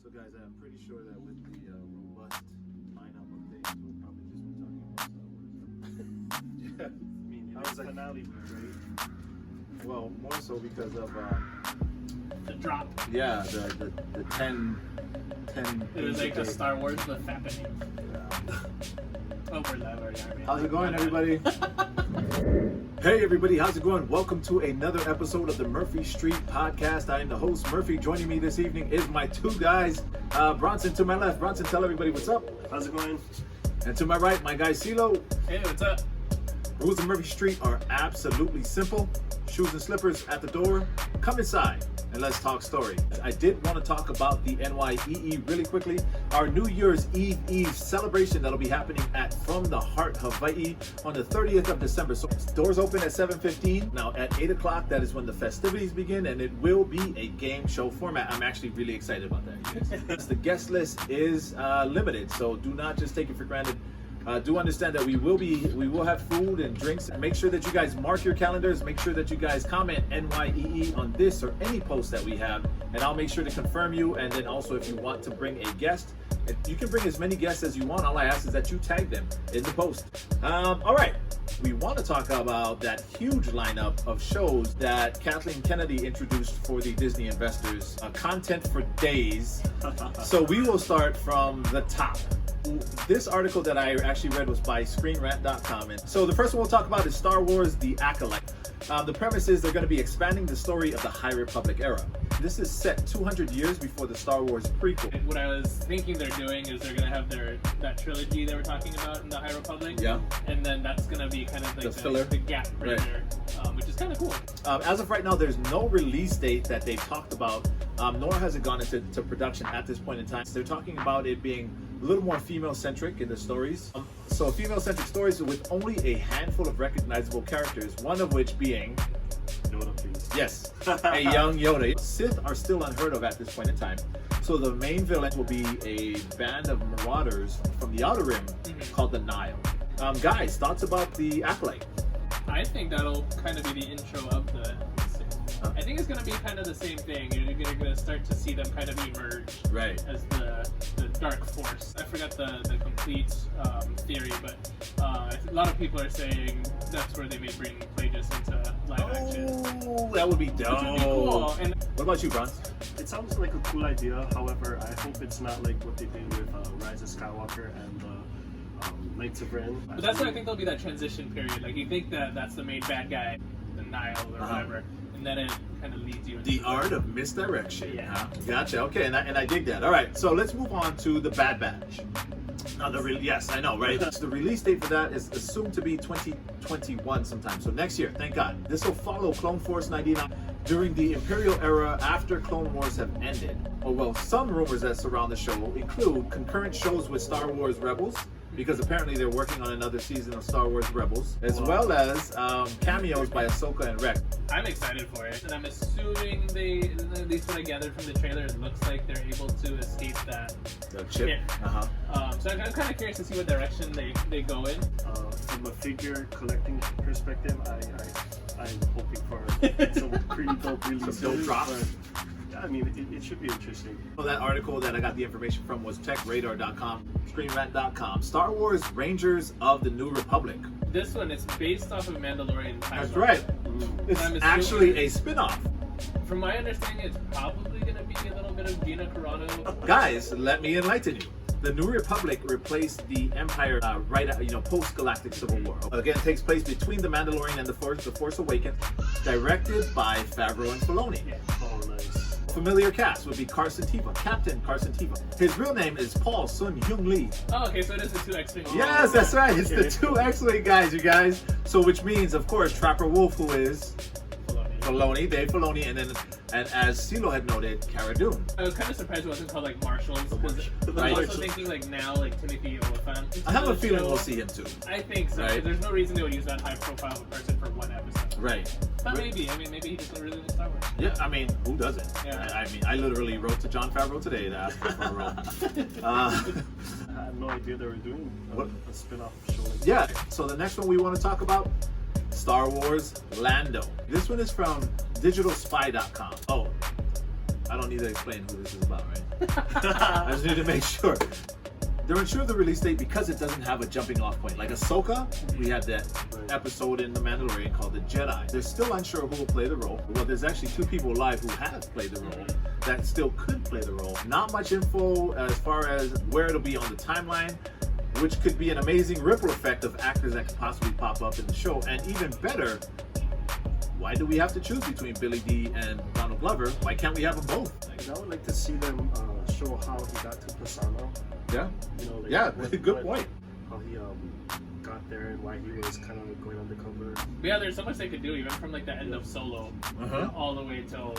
So guys, I'm pretty sure that with the robust lineup of things, we'll probably just be talking about Star Wars. I Yeah. mean, I it's was like- finale week, right? Well, more so because of The drop. yeah, the 10 It was like the a Star Wars with happening. Oh, we're live already, aren't we? How's it going, everybody? Hey everybody, how's it going? Welcome to another episode of the Murphy Street Podcast. I am the host, Murphy. Joining me this evening is my two guys. Bronson to my left. Bronson, tell everybody what's up. How's it going? And to my right, my guy CeeLo. Hey, what's up? Rules of Murphy Street are absolutely simple. Shoes and slippers at the door. Come inside and let's talk story. I did want to talk about the NYEE really quickly. Our New Year's Eve celebration that'll be happening at From the Heart, Hawaii on the 30th of December. So doors open at 7:15. Now at 8 o'clock, that is when the festivities begin, and it will be a game show format. I'm actually really excited about that. The guest list is limited, so do not just take it for granted. Do understand that we will have food and drinks. Make sure that you guys mark your calendars. Make sure that you guys comment NYEE on this or any post that we have, and I'll make sure to confirm you. And then also, if you want to bring a guest, you can bring as many guests as you want. All I ask is that you tag them in the post. All right. We want to talk about that huge lineup of shows that Kathleen Kennedy introduced for the Disney investors. Content for days. So we will start from the top. This article that I actually read was by ScreenRant.com. And so the first one we'll talk about is Star Wars: The Acolyte. The premise is they're going to be expanding the story of the High Republic era. This is set 200 years before the Star Wars prequel. What I was thinking they're doing is they're gonna have that trilogy they were talking about in the High Republic. Yeah. And then that's gonna be kind of like The filler. the gap Right. bridger, which is kind of cool. As of right now, there's no release date that they've talked about, nor has it gone into production at this point in time. They're talking about it being a little more female-centric in the stories. So female-centric stories with only a handful of recognizable characters, one of which being... Yoda, please. Yes, a young Yoda. Sith are still unheard of at this point in time. So the main villain will be a band of marauders from the Outer Rim called the Nile. Guys, thoughts about the Acolyte? I think that'll kind of be the intro of the. I think it's gonna be kind of the same thing. You're gonna start to see them kind of emerge Right. as the dark force. I forgot the complete theory, but a lot of people are saying that's where they may bring Plagueis into live action. Oh, that would be dope. Which would be cool. And What about you, Bronze? It sounds like a cool idea. However, I hope it's not like what they did with Rise of Skywalker and Knights of Ren. but that's why I think there'll be that transition period. Like you think that that's the main bad guy, the Nile or whatever, and then it kind of leads you into The art of misdirection. Yeah. Huh? Gotcha. Okay, and I dig that. All right, so let's move on to the Bad Batch. Now, yes, I know, right? The release date for that is assumed to be 2021 sometime, so next year, thank God. This will follow Clone Force 99 during the Imperial era after Clone Wars have ended. Oh, well, some rumors that surround the show include concurrent shows with Star Wars Rebels, because apparently they're working on another season of Star Wars Rebels, as well as cameos by Ahsoka and Rex. I'm excited for it, and I'm assuming they, at least what I gathered from the trailer, it looks like they're able to escape that The chip. pit. Uh-huh. So I'm kind of curious to see what direction they go in. From a figure collecting perspective, I'm hoping for some pretty dope releases. Some dope drops. But, yeah, I mean, it should be interesting. Well, that article that I got the information from was techradar.com, screenrant.com. Star Wars Rangers of the New Republic. This one is based off of Mandalorian timeline. That's right. It's I'm assuming- actually a spin-off. From my understanding, it's probably going to be a little bit of Gina Carano. Guys, let me enlighten you. The New Republic replaced the Empire post-Galactic Civil War. Again, it takes place between the Mandalorian and the Force Awakens, directed by Favreau and Filoni. Yeah. Oh, nice. Familiar cast would be Captain Carson Teva. His real name is Paul Sun-Hyung Lee. Oh, okay, so it is the two X-Wing. Yes, that's right. It's the two X-Wing guys, you guys. So, which means, of course, Trapper Wolf, who is Dave Filoni, and as CeeLo had noted, Cara Dune. I was kind of surprised it wasn't called like Marshals, because Right. I'm also thinking like now like Timothy Oliphant. I have a feeling we'll see him too. I think so. Right. There's no reason they would use that high profile of a person for one episode. Right. But maybe he just really likes Star Wars. Yeah, I mean, who doesn't? Yeah. I mean, I literally wrote to Jon Favreau today to ask him for a role. I had no idea they were doing What? a spin-off show like Yeah, so the next one we want to talk about, Star Wars Lando. This one is from digitalspy.com. Oh, I don't need to explain who this is about, right? I just need to make sure. They're unsure of the release date because it doesn't have a jumping off point. Like Ahsoka, we had that episode in The Mandalorian called The Jedi. They're still unsure who will play the role. Well, there's actually 2 people alive who have played the role that still could play the role. Not much info as far as where it'll be on the timeline, which could be an amazing ripple effect of actors that could possibly pop up in the show. And even better, why do we have to choose between Billy D and Donald Glover? Why can't we have them both? I would like to see them show how he got to Pisano. Yeah. You know, like Yeah, good point. How he got there and why he was kind of going undercover. But yeah, there's so much they could do, even from like the end of Solo all the way till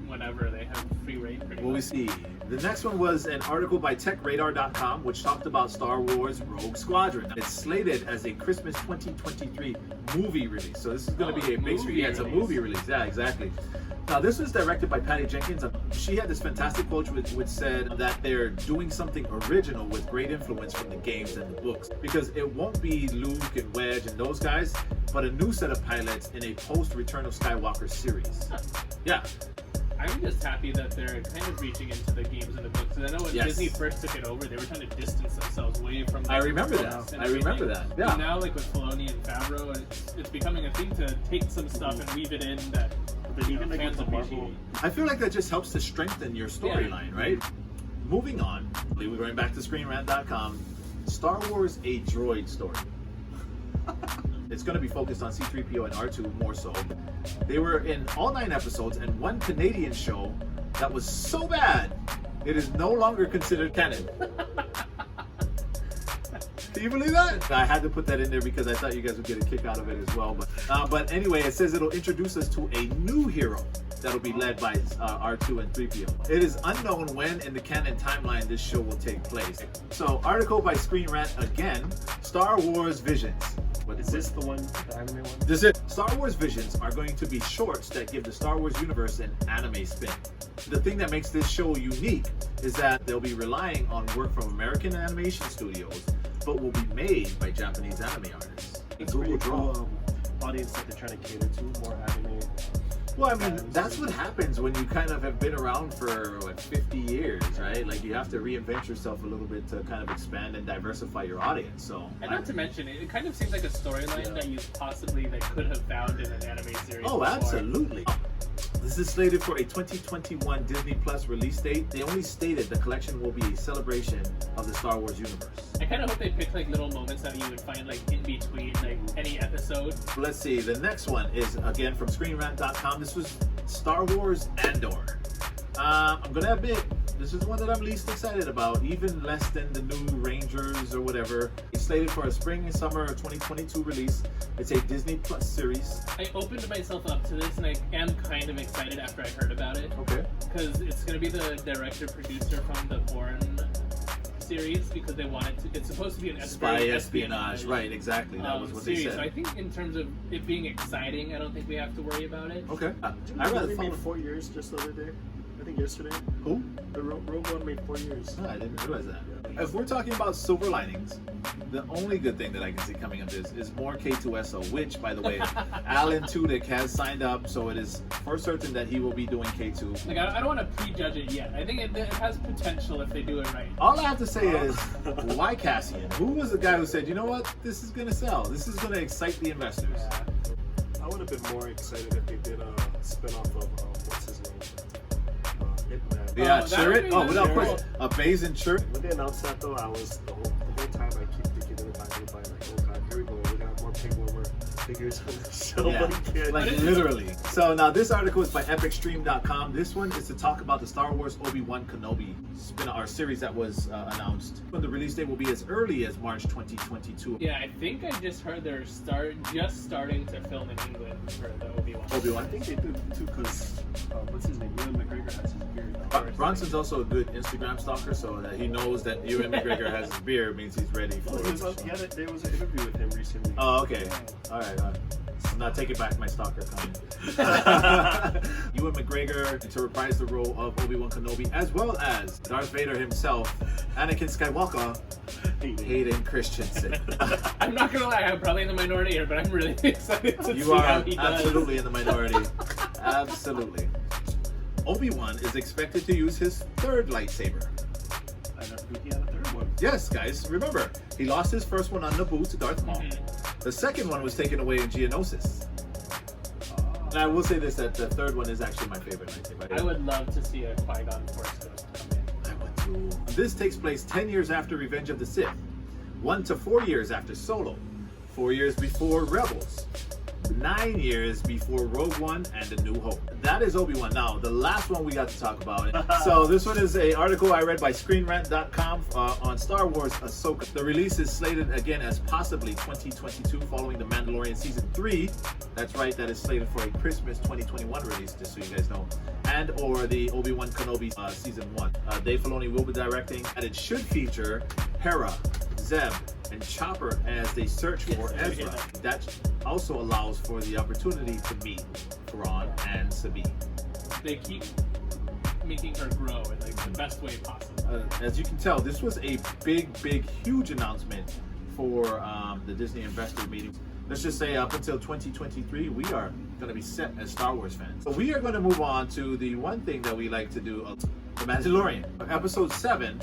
whenever they have free reign. Well, we see. The next one was an article by TechRadar.com, which talked about Star Wars Rogue Squadron. It's slated as a Christmas 2023 movie release. So this is going to be a big screen. Yeah, it's a movie release. Yeah, exactly. Now, this was directed by Patty Jenkins. She had this fantastic quote which said that they're doing something original with great influence from the games and the books. Because it won't be Luke and Wedge and those guys, but a new set of pilots in a post-Return of Skywalker series. Yeah. I'm just happy that they're kind of reaching into the games and the books. And I know when Disney first took it over, they were trying to distance themselves way from the I remember that. Yeah. And now, like with Filoni and Favreau, it's becoming a thing to take some stuff and weave it in that even like fans the Marvel. appreciate. I feel like that just helps to strengthen your storyline, right? Moving on, we're going back to ScreenRant.com. Star Wars: A Droid Story. It's going to be focused on C-3PO and R2 more so. They were in all 9 episodes and one Canadian show that was so bad, it is no longer considered canon. Can you believe that? I had to put that in there because I thought you guys would get a kick out of it as well. But anyway, it says it'll introduce us to a new hero that'll be led by R2 and 3PO. It is unknown when in the canon timeline this show will take place. So, article by Screen Rant again, Star Wars Visions. What is this, the one, the anime one? This is Star Wars Visions are going to be shorts that give the Star Wars universe an anime spin. The thing that makes this show unique is that they'll be relying on work from American animation studios, but will be made by Japanese anime artists. It's a really cool audience that they're trying to cater to, more anime. Well, I mean, that's what happens when you kind of have been around for, 50 years, right? Like, you have to reinvent yourself a little bit to kind of expand and diversify your audience, so... And not to mention, it kind of seems like a storyline that you possibly could have found in an anime series Oh, before. absolutely. This is slated for a 2021 Disney Plus release date. They only stated the collection will be a celebration of the Star Wars universe. I kind of hope they pick little moments that you would find in between any episode. Let's see, the next one is again from ScreenRant.com. This was Star Wars Andor. I'm gonna admit, this is the one that I'm least excited about, even less than the new Rangers or whatever. It's slated for a spring and summer 2022 release. It's a Disney Plus series. I opened myself up to this, and I am kind of excited after I heard about it. Okay. Because it's going to be the director-producer from the Bourne series, because they want it to... It's supposed to be an Espionage. Right, exactly. That was what series. they said. So I think in terms of it being exciting, I don't think we have to worry about it. Okay. I rather they follow... made 4 years just the other day. I think yesterday. Who? The Rogue One made 4 years. Oh, I didn't realize that. If we're talking about silver linings, the only good thing that I can see coming of this is more K2SO, which, by the way, Alan Tudyk has signed up, so it is for certain that he will be doing K2. I don't want to prejudge it yet. I think it has potential if they do it right. All I have to say is, why Cassian? Who was the guy who said, you know what, this is going to sell. This is going to excite the investors. Yeah. I would have been more excited if they did a spin-off of, what's his name? Hitman. Yeah, SIREET? Oh, without Sure. question. A Baze and Chirrut. When they announced that though, I was the whole time I keep thinking in the back of the mind, oh god, here we go, we got more Pig Warmer figures from the show. Yeah, like literally. So now this article is by EpicStream.com. This one is to talk about the Star Wars OBI-WAN KENOBI spin-off series that was announced. When the release date will be as early as March 2022. Yeah, I think I just heard they're just starting to film in England for the Obi-Wan. Obi-Wan. I think they do too, because what's his name? Ewan McGregor has his beard. Bronson's also a good Instagram stalker, so that he knows that Ewan McGregor has his beard means he's ready for it. There was an interview with him recently. Oh, okay. All right. I'm not taking back my stalker comment. Ewan McGregor to reprise the role of Obi-Wan Kenobi, as well as Darth Vader himself, Anakin Skywalker, Hayden Christensen. I'm not gonna lie, I'm probably in the minority here, but I'm really excited to see You how are he does. absolutely in the minority. Absolutely. Obi-Wan is expected to use his third lightsaber. I never knew he had a third one. Yes, guys, remember, he lost his first one on Naboo to Darth Maul. The second one was taken away in Geonosis. And I will say this, that the third one is actually my favorite lightsaber. I would love to see a Qui-Gon Force Ghost come in. I would too. This takes place 10 years after Revenge of the Sith, 1 to 4 years after Solo, 4 years before Rebels, 9 years before Rogue One and A New Hope. That is Obi-Wan. Now, the last one we got to talk about. So this one is an article I read by ScreenRant.com on Star Wars Ahsoka. The release is slated again as possibly 2022 following The Mandalorian Season 3. That's right, that is slated for a Christmas 2021 release, just so you guys know. And or the Obi-Wan Kenobi Season 1. Dave Filoni will be directing, and it should feature Hera, Zeb, and Chopper as they search for Ezra. That also allows for the opportunity to meet Thrawn and Sabine. They keep making her grow in like the best way possible. As you can tell, this was a big, huge announcement for the Disney investor meeting. Let's just say up until 2023, we are going to be set as Star Wars fans. So we are going to move on to the one thing that we like to do, The Mandalorian. Episode 7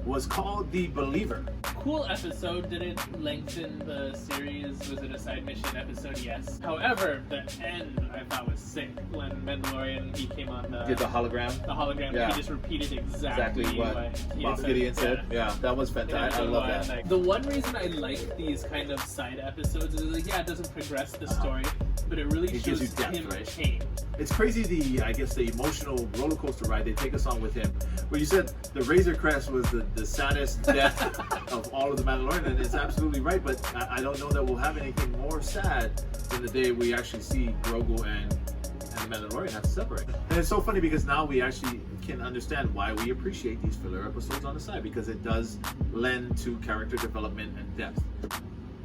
was called The Believer. Cool episode. Did it lengthen the series? Was it a side mission episode? Yes. However, the end I thought was sick. When Mandalorian, he came on Did the hologram? The hologram. Yeah. He just repeated exactly what Moff Gideon said. Yeah, that was fantastic. I love that. Like, the one reason I like these kind of side episodes is like, yeah, it doesn't progress the story, but it really It shows gives you depth, him right? change. It's crazy the emotional roller coaster ride they take us on with him. Where you said the Razor Crest was the saddest death of all of the Mandalorian, and it's absolutely right. But I don't know that we'll have anything more sad than the day we actually see Grogu and the Mandalorian have to separate. And it's so funny because now we actually can understand why we appreciate these filler episodes on the side, because it does lend to character development and depth.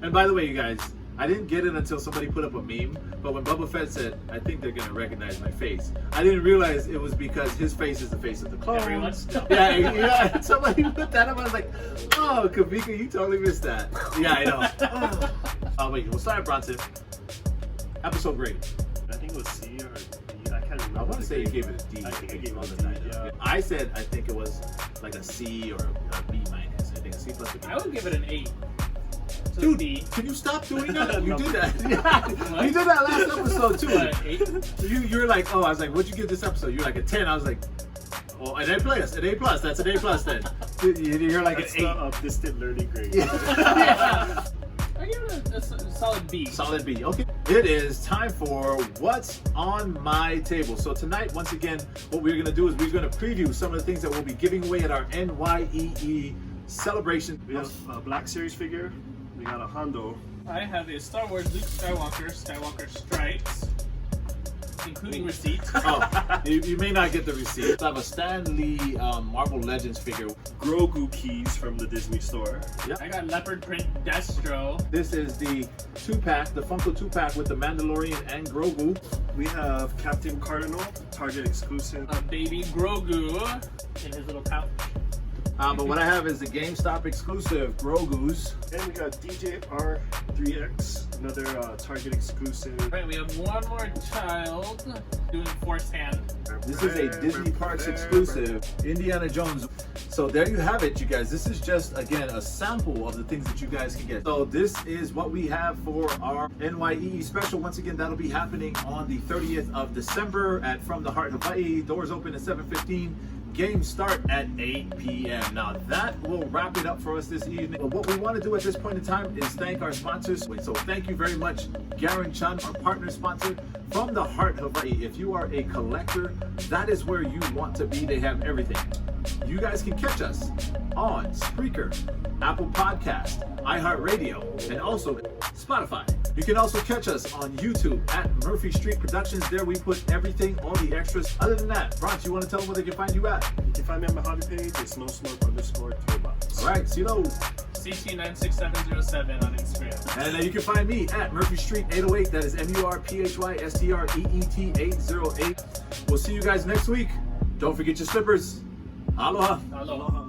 And by the way, you guys, I didn't get it until somebody put up a meme, but when Boba Fett said, I think they're going to recognize my face, I didn't realize it was because his face is the face of the clone. Everyone? Yeah, somebody put that up. I was like, oh, Kavika, you totally missed that. Yeah, I know. Oh, wait, we'll start at Bronson. Episode grade. I think it was C or D. I can't remember. I want to say you gave it a D. I think I gave it a on D, the night. yeah. I said I think it was like a C or a B minus. I think a C plus or B. I would give it an 8. So Dude, B. can you stop doing that? You No. did that. Yeah, you did that last episode too. What, 8? You were like, oh, I was like, what'd you give this episode? You're like a 10. I was like, oh, an A plus, an A plus. That's an A plus then. You're like That's an 8. the distant learning grade. Yeah. I give it a solid B. Solid B. Okay. It is time for What's on My Table. So tonight, once again, what we're going to do is we're going to preview some of the things that we'll be giving away at our NYEE Celebration. We have a Black Series figure. We got a Hondo. I have a Star Wars Luke Skywalker Stripes, including receipt. Oh, you may not get the receipt. I have a Stan Lee Marvel Legends figure. Grogu keys from the Disney store. I got leopard print Destro. This is the 2-pack, the Funko 2-pack with the Mandalorian and Grogu. We have Captain Cardinal, Target exclusive. A baby Grogu in his little pouch. But what I have is the GameStop exclusive Grogu's. And we got DJR3X, another Target exclusive. Right, we have one more child doing Force Hand. This is a Disney Parks exclusive, Indiana Jones. So there you have it, you guys. This is just, again, a sample of the things that you guys can get. So this is what we have for our NYEE special. Once again, that'll be happening on the 30th of December at From the Heart, Hawaii. Doors open at 7:15. Games start at 8 p.m. Now that will wrap it up for us this evening. But what we want to do at this point in time is thank our sponsors. So thank you very much, Garen Chun, our partner sponsor, From the Heart, Hawaii. If you are a collector, that is where you want to be. They have everything. You guys can catch us on Spreaker, Apple Podcast, iHeartRadio, and also Spotify. You can also catch us on YouTube at Murphy Street Productions. There we put everything, all the extras. Other than that, Bronx, you want to tell them where they can find you at? You can find me on my hobby page. It's nosmoke_toolbox. All right, CeeLo. CT96707 on Instagram. And you can find me at Murphy Street 808. That is MURPHYSTREET 808. We'll see you guys next week. Don't forget your slippers. Aloha. Aloha.